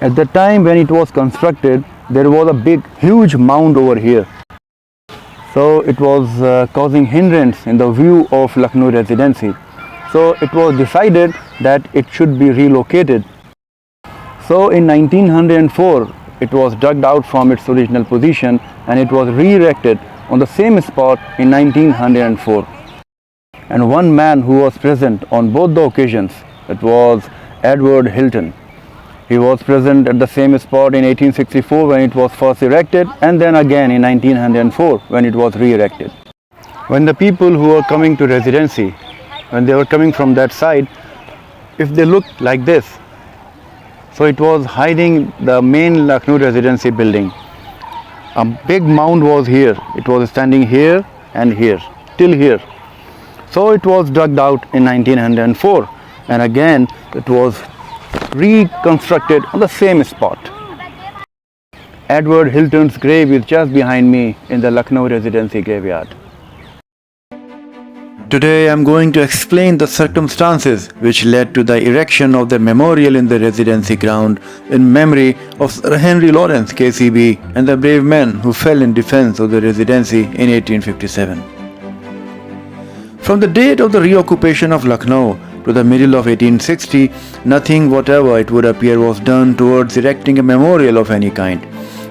At the time when it was constructed, there was a huge mound over here. So it was causing hindrance in the view of Lucknow Residency. So it was decided that it should be relocated. So in 1904, it was dug out from its original position and it was re-erected on the same spot in 1904. And one man who was present on both the occasions, it was Edward Hilton. He was present at the same spot in 1864 when it was first erected, and then again in 1904 when it was re-erected. When the people who were coming to Residency, when they were coming from that side, if they looked like this, so it was hiding the main Lucknow Residency building. A big mound was here. It was standing here and here, till here. So it was dug out in 1904 and again it was reconstructed on the same spot. Edward Hilton's grave is just behind me in the Lucknow Residency graveyard. Today I am going to explain the circumstances which led to the erection of the memorial in the Residency ground in memory of Sir Henry Lawrence KCB and the brave men who fell in defense of the Residency in 1857. From the date of the reoccupation of Lucknow to the middle of 1860, nothing whatever it would appear was done towards erecting a memorial of any kind.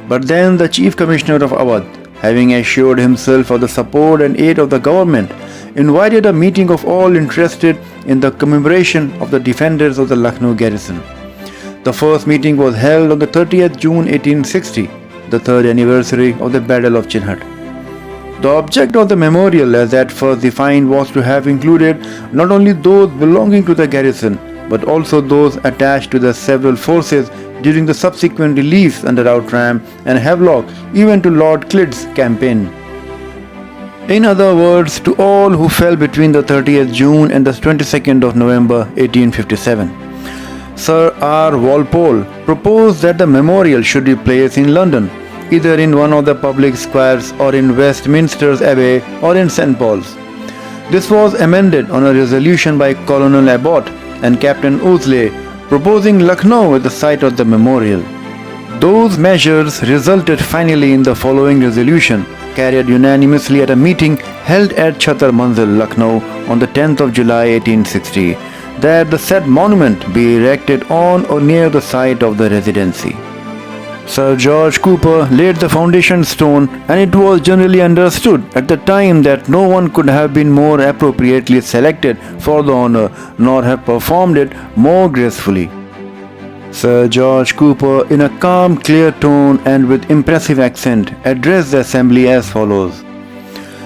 But then the Chief Commissioner of Awadh, having assured himself of the support and aid of the government, invited a meeting of all interested in the commemoration of the defenders of the Lucknow garrison. The first meeting was held on the 30th June 1860, the third anniversary of the Battle of Chinhad. The object of the memorial as at first defined was to have included not only those belonging to the garrison, but also those attached to the several forces during the subsequent reliefs under Outram and Havelock, even to Lord Clyde's campaign. In other words, to all who fell between the 30th June and the 22nd of November 1857. Sir R. Walpole proposed that the memorial should be placed in London, either in one of the public squares or in Westminster's Abbey or in St. Paul's. This was amended on a resolution by Colonel Abbott and Captain Ouseley, proposing Lucknow as the site of the memorial. Those measures resulted finally in the following resolution, carried unanimously at a meeting held at Chhatar Manzil, Lucknow on the 10th of July 1860, that the said monument be erected on or near the site of the Residency. Sir George Cooper laid the foundation stone, and it was generally understood at the time that no one could have been more appropriately selected for the honor, nor have performed it more gracefully. Sir George Cooper, in a calm, clear tone and with impressive accent, addressed the assembly as follows.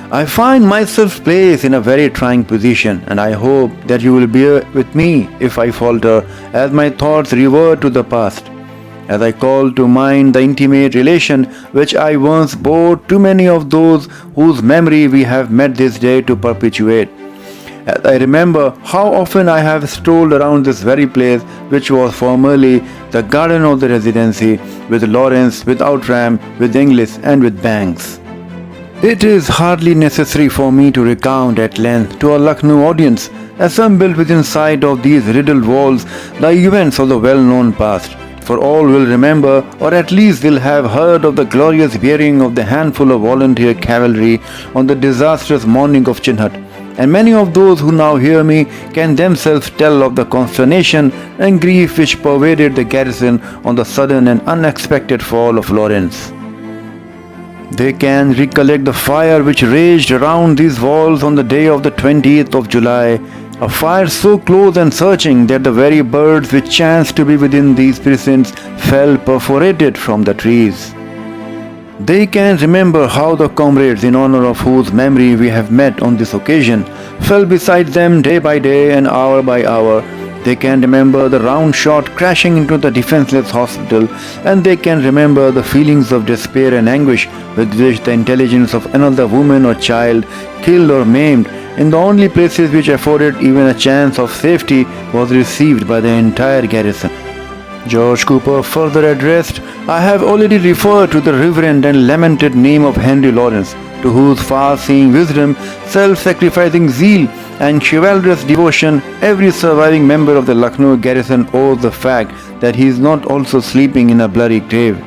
I find myself placed in a very trying position, and I hope that you will bear with me if I falter, as my thoughts revert to the past, as I call to mind the intimate relation which I once bore to many of those whose memory we have met this day to perpetuate. As I remember how often I have strolled around this very place which was formerly the garden of the Residency, with Lawrence, with Outram, with Inglis and with Banks. It is hardly necessary for me to recount at length to a Lucknow audience assembled within sight of these riddled walls the events of the well-known past, for all will remember, or at least will have heard of the glorious bearing of the handful of volunteer cavalry on the disastrous morning of Chinhad, and many of those who now hear me can themselves tell of the consternation and grief which pervaded the garrison on the sudden and unexpected fall of Lawrence. They can recollect the fire which raged around these walls on the day of the 20th of July, a fire so close and searching that the very birds which chanced to be within these precincts fell perforated from the trees. They can remember how the comrades in honor of whose memory we have met on this occasion fell beside them day by day and hour by hour. They can remember the round shot crashing into the defenseless hospital, and they can remember the feelings of despair and anguish with which the intelligence of another woman or child, killed or maimed, in the only places which afforded even a chance of safety, was received by the entire garrison. George Cooper further addressed, I have already referred to the reverend and lamented name of Henry Lawrence, to whose far-seeing wisdom, self-sacrificing zeal, and chivalrous devotion, every surviving member of the Lucknow garrison owes the fact that he is not also sleeping in a bloody grave.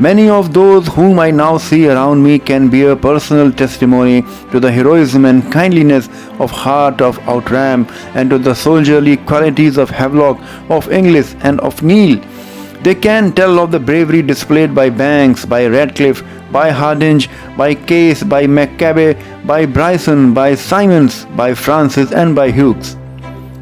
Many of those whom I now see around me can bear personal testimony to the heroism and kindliness of heart of Outram and to the soldierly qualities of Havelock, of Inglis and of Neil. They can tell of the bravery displayed by Banks, by Radcliffe, by Hardinge, by Case, by McCabe, by Bryson, by Simons, by Francis and by Hughes.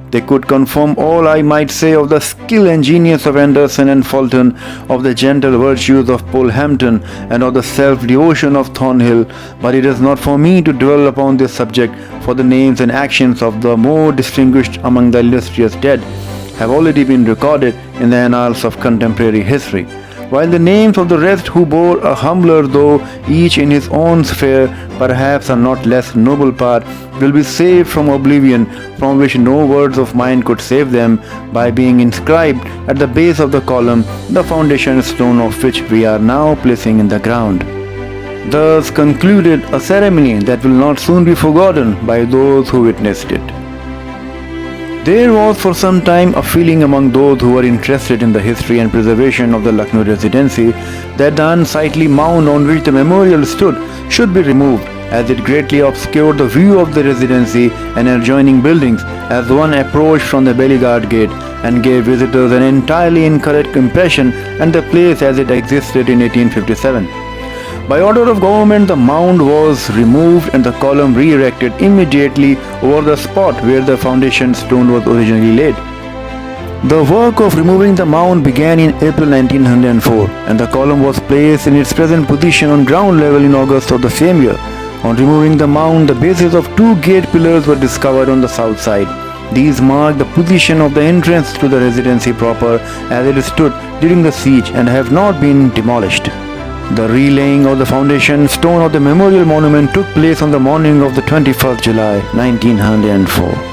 They could confirm all I might say of the skill and genius of Anderson and Fulton, of the gentle virtues of Polehampton, and of the self-devotion of Thornhill, but it is not for me to dwell upon this subject, for the names and actions of the more distinguished among the illustrious dead have already been recorded in the annals of contemporary history, while the names of the rest who bore a humbler, though each in his own sphere, perhaps a not less noble part, will be saved from oblivion, from which no words of mine could save them, by being inscribed at the base of the column, the foundation stone of which we are now placing in the ground. Thus concluded a ceremony that will not soon be forgotten by those who witnessed it. There was for some time a feeling among those who were interested in the history and preservation of the Lucknow Residency that the unsightly mound on which the memorial stood should be removed, as it greatly obscured the view of the Residency and adjoining buildings as one approached from the Bellegarde Gate, and gave visitors an entirely incorrect impression and the place as it existed in 1857. By order of government, the mound was removed and the column re-erected immediately over the spot where the foundation stone was originally laid. The work of removing the mound began in April 1904, and the column was placed in its present position on ground level in August of the same year. On removing the mound, the bases of two gate pillars were discovered on the south side. These mark the position of the entrance to the Residency proper as it stood during the siege and have not been demolished. The relaying of the foundation stone of the memorial monument took place on the morning of the 21st July 1904.